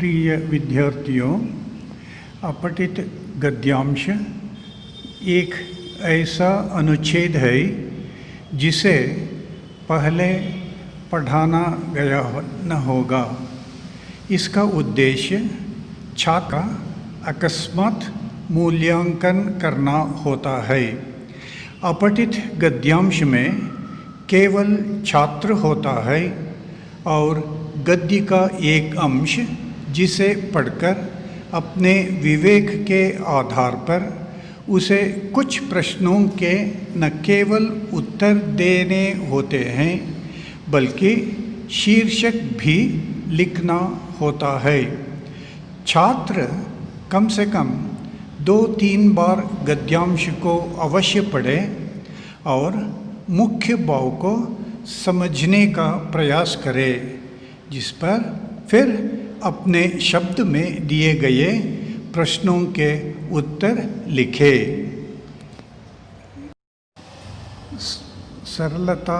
प्रिय विद्यार्थियों, अपठित गद्यांश एक ऐसा अनुच्छेद है जिसे पहले पढ़ाना गया न होगा। इसका उद्देश्य छात्र का अकस्मात मूल्यांकन करना होता है। अपठित गद्यांश में केवल छात्र होता है और गद्य का एक अंश जिसे पढ़कर अपने विवेक के आधार पर उसे कुछ प्रश्नों के न केवल उत्तर देने होते हैं बल्कि शीर्षक भी लिखना होता है। छात्र कम से कम 2-3 बार गद्यांश को अवश्य पढ़े और मुख्य भाव को समझने का प्रयास करे, जिस पर फिर अपने शब्द में दिए गए प्रश्नों के उत्तर लिखे। सरलता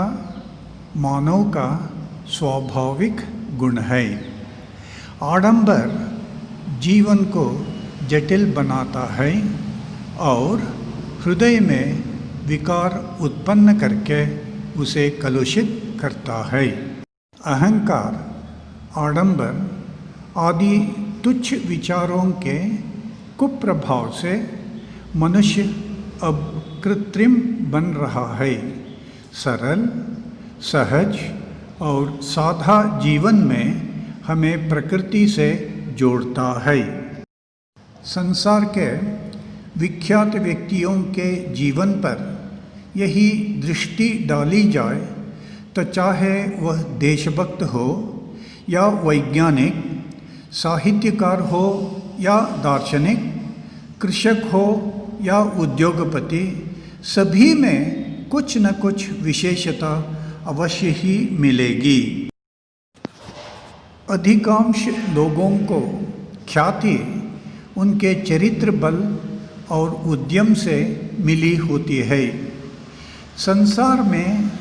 मानव का स्वाभाविक गुण है। आडंबर जीवन को जटिल बनाता है और हृदय में विकार उत्पन्न करके उसे कलुषित करता है। अहंकार, आडंबर आदि तुच्छ विचारों के कुप्रभाव से मनुष्य अब कृत्रिम बन रहा है। सरल, सहज और सादा जीवन में हमें प्रकृति से जोड़ता है। संसार के विख्यात व्यक्तियों के जीवन पर यही दृष्टि डाली जाए तो चाहे वह देशभक्त हो या वैज्ञानिक, साहित्यकार हो या दार्शनिक, कृषक हो या उद्योगपति, सभी में कुछ न कुछ विशेषता अवश्य ही मिलेगी। अधिकांश लोगों को ख्याति उनके चरित्र बल और उद्यम से मिली होती है। संसार में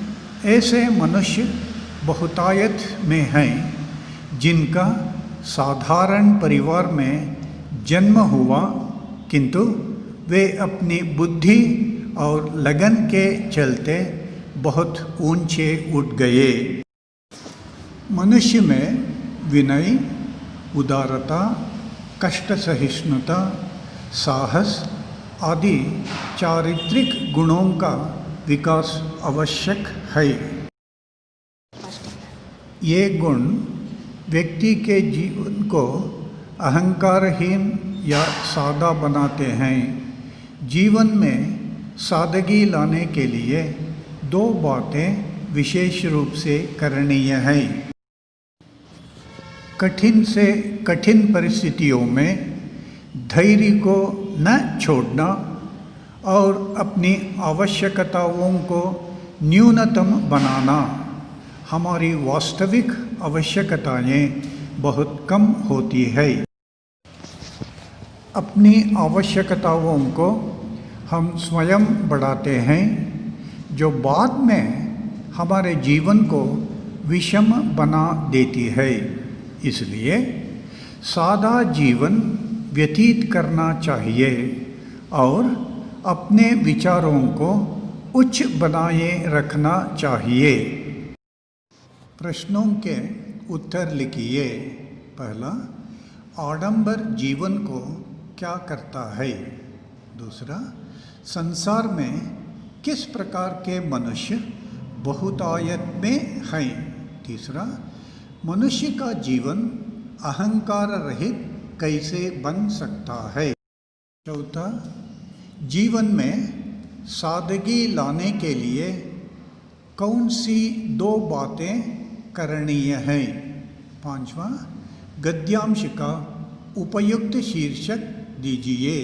ऐसे मनुष्य बहुतायत में हैं जिनका साधारण परिवार में जन्म हुआ, किंतु वे अपनी बुद्धि और लगन के चलते बहुत ऊंचे उठ गए। मनुष्य में विनय, उदारता, कष्ट सहिष्णुता, साहस आदि चारित्रिक गुणों का विकास आवश्यक है। ये गुण व्यक्ति के जीवन को अहंकारहीन या सादा बनाते हैं। जीवन में सादगी लाने के लिए 2 बातें विशेष रूप से करणीय हैं। कठिन से कठिन परिस्थितियों में धैर्य को न छोड़ना और अपनी आवश्यकताओं को न्यूनतम बनाना। हमारी वास्तविक आवश्यकताएं बहुत कम होती है। अपनी आवश्यकताओं को हम स्वयं बढ़ाते हैं, जो बाद में हमारे जीवन को विषम बना देती है। इसलिए सादा जीवन व्यतीत करना चाहिए और अपने विचारों को उच्च बनाए रखना चाहिए। प्रश्नों के उत्तर लिखिए। पहला, आडंबर जीवन को क्या करता है? दूसरा, संसार में किस प्रकार के मनुष्य बहुतायत में हैं? तीसरा, मनुष्य का जीवन अहंकार रहित कैसे बन सकता है? चौथा, जीवन में सादगी लाने के लिए कौन सी 2 बातें करणीय है? पांचवा, गद्यांश का उपयुक्त शीर्षक दीजिए।